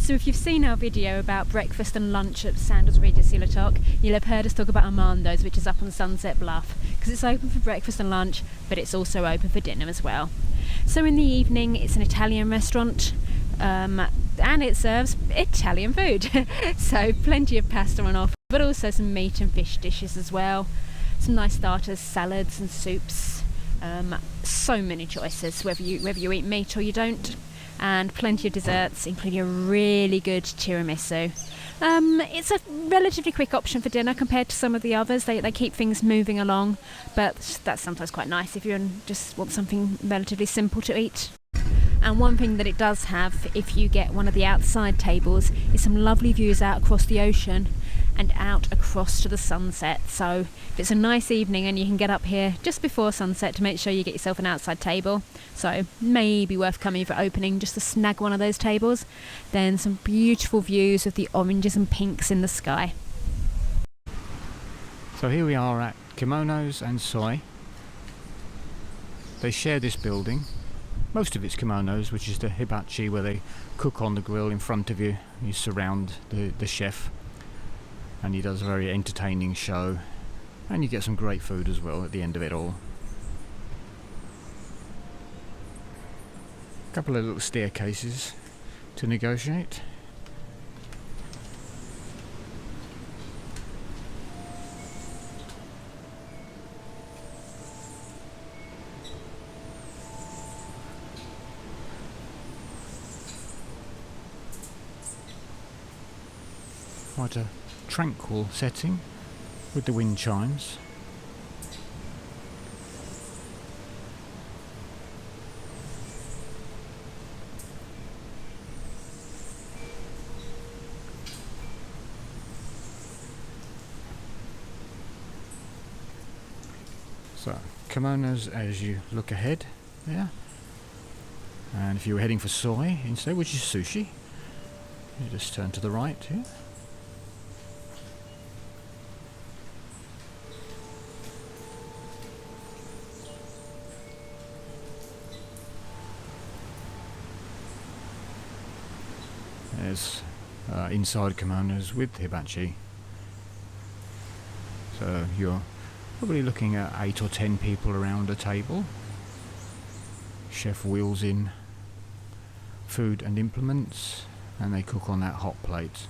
So if you've seen our video about breakfast and lunch at Sandals Regency La Toc, you'll have heard us talk about Armando's, which is up on Sunset Bluff, because it's open for breakfast and lunch, but it's also open for dinner as well. So in the evening, it's an Italian restaurant, and it serves Italian food. So plenty of pasta on offer, but also some meat and fish dishes as well. Some nice starters, salads and soups. So many choices, whether you eat meat or you don't. And plenty of desserts, including a really good tiramisu. It's a relatively quick option for dinner compared to some of the others. They keep things moving along, but that's sometimes quite nice if you just want something relatively simple to eat. And one thing that it does have, if you get one of the outside tables, is some lovely views out across the ocean and out across to the sunset. So if it's a nice evening and you can get up here just before sunset to make sure you get yourself an outside table, so maybe worth coming for opening just to snag one of those tables, then some beautiful views of the oranges and pinks in the sky. So here we are at Kimonos and Soy. They share this building. Most of it's kimonos, which is the hibachi, where they cook on the grill in front of you. You surround the chef, and he does a very entertaining show, and you get some great food as well at the end of it all. A couple of little staircases to negotiate. Quite a tranquil setting with the wind chimes. So, kimonos as you look ahead there. And if you were heading for soy instead, which is sushi, you just turn to the right here. There's inside kimonos with hibachi. So you're probably looking at 8 or 10 people around a table. Chef wheels in food and implements, and they cook on that hot plate,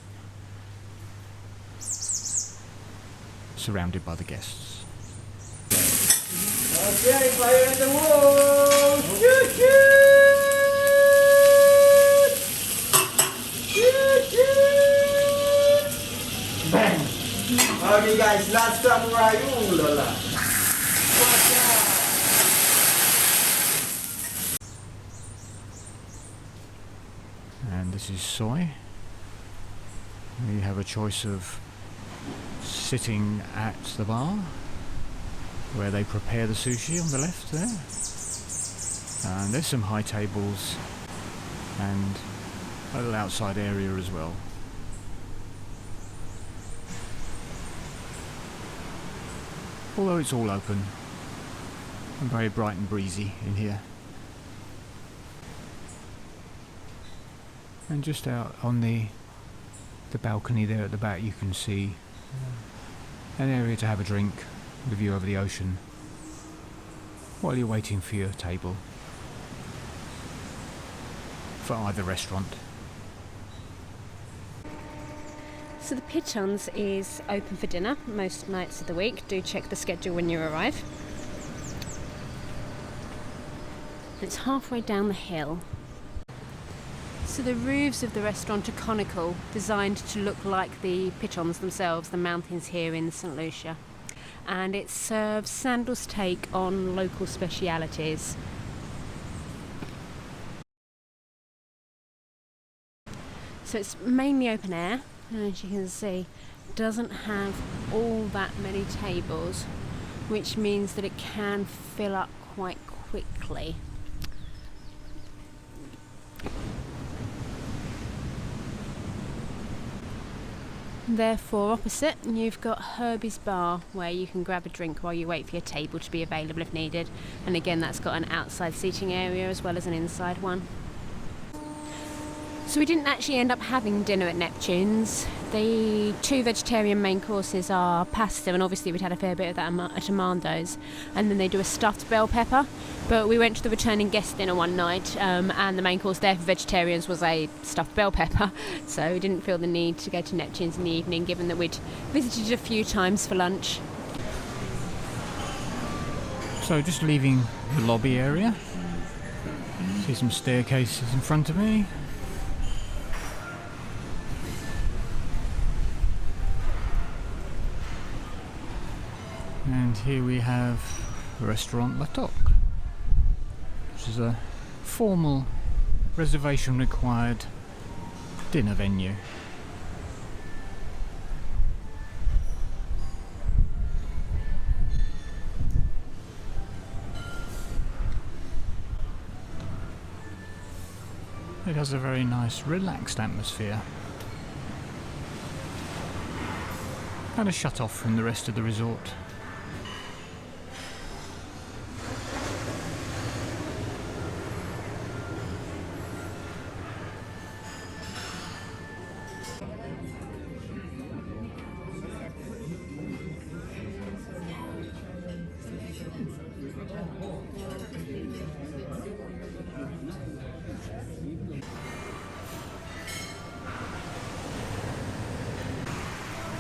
surrounded by the guests. Okay, fire in the wall! Shoot, shoot! Bang! Okay guys, last samurai. Ooh la la. And this is soy. You have a choice of sitting at the bar where they prepare the sushi on the left there. And there's some high tables and a little outside area as well. Although it's all open and very bright and breezy in here. And just out on the balcony there at the back, you can see an area to have a drink with a view over the ocean while you're waiting for your table for either restaurant. So the Pitons is open for dinner most nights of the week. Do check the schedule when you arrive. It's halfway down the hill. So the roofs of the restaurant are conical, designed to look like the Pitons themselves, the mountains here in St Lucia. And it serves Sandals' take on local specialities. So it's mainly open air, and as you can see, doesn't have all that many tables, which means that it can fill up quite quickly. Therefore, opposite, you've got Herbie's Bar, where you can grab a drink while you wait for your table to be available if needed. And again, that's got an outside seating area as well as an inside one. So we didn't actually end up having dinner at Neptune's. The 2 vegetarian main courses are pasta, and obviously we'd had a fair bit of that at Amando's, and then they do a stuffed bell pepper. But we went to the returning guest dinner one night, and the main course there for vegetarians was a stuffed bell pepper, so we didn't feel the need to go to Neptune's in the evening, given that we'd visited a few times for lunch. So just leaving the lobby area, see some staircases in front of me. And here we have Restaurant La Toc, which is a formal reservation required dinner venue. It has a very nice relaxed atmosphere, kind of shut off from the rest of the resort.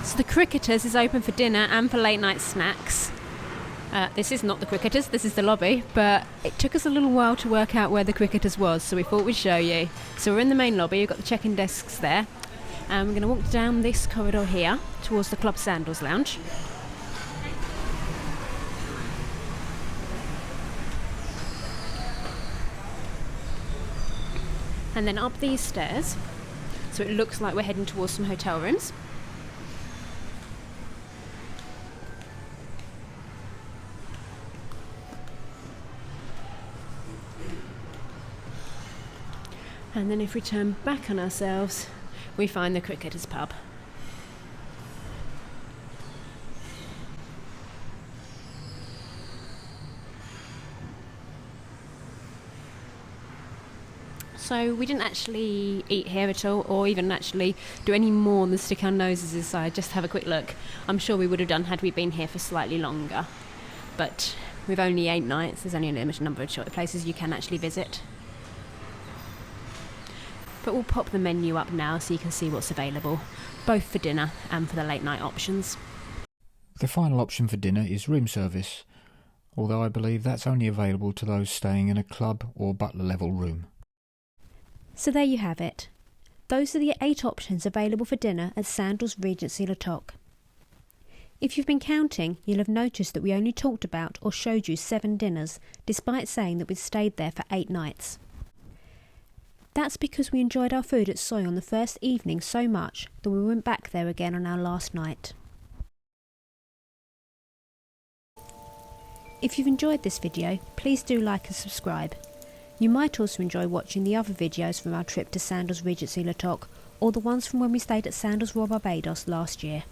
So the Cricketers is open for dinner and for late night snacks. This is not the Cricketers, this is the lobby, but it took us a little while to work out where the Cricketers was, so we thought we'd show you. So we're in the main lobby, we've got the check-in desks there, and we're going to walk down this corridor here towards the Club Sandals Lounge. And then up these stairs, so it looks like we're heading towards some hotel rooms. And then if we turn back on ourselves, we find the Cricketers pub. So we didn't actually eat here at all, or even actually do any more than stick our noses inside just to have a quick look. I'm sure we would have done had we been here for slightly longer. But with only 8 nights, there's only a limited number of places you can actually visit. But we'll pop the menu up now so you can see what's available, both for dinner and for the late night options. The final option for dinner is room service, although I believe that's only available to those staying in a club or butler level room. So there you have it. Those are the 8 options available for dinner at Sandals Regency La Toc. If you've been counting, you'll have noticed that we only talked about or showed you 7 dinners, despite saying that we'd stayed there for 8 nights. That's because we enjoyed our food at Soy on the first evening so much that we went back there again on our last night. If you've enjoyed this video, please do like and subscribe. You might also enjoy watching the other videos from our trip to Sandals Regency La Toc, or the ones from when we stayed at Sandals Royal Barbados last year.